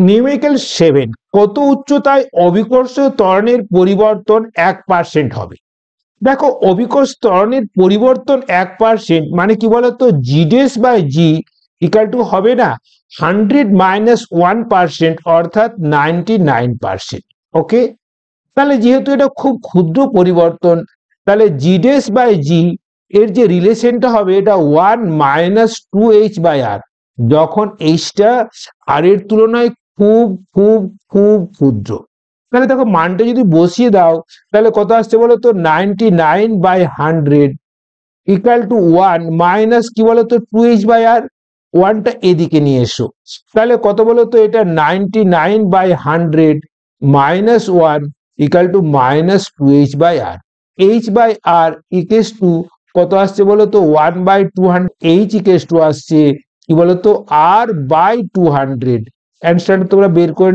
Numerical 7 কত উচ্চতায় অভিকর্ষ ত্বরণের পরিবর্তন 1% হবে। দেখো অভিকর্ষ ত্বরণের পরিবর্তন 1% মানে কি বলতো জিডেস বাই জি ইকাল টু হবে না 100 মাইনাস 1% অর্থাৎ 99%। ওকে, তাহলে যেহেতু এটা খুব ক্ষুদ্র পরিবর্তন, তাহলে জিডেস বাই জি এর যে রিলেশনটা হবে এটা 1 মাইনাস 2h বাই আর, যখন এইচটা আর এর তুলনায় খুব খুব খুব ক্ষুদ্র। তাহলে দেখো মানটা যদি বসিয়ে দাও তাহলে কত আসছে বলো তো 99/100 ইকাল টু 1 মাইনাস কি বলতো 2h বাই আর, 1টা এদিকে নিয়ে এসো, তাহলে কত বলো তো এটা 99/100 minus 1 equal to minus 2h by R. h by R equals to কত আসছে বলো তো 1/200, h ইকুয়ালস টু আসছে কি বলতো r/200। অ্যান্সারটা তোমরা বের করে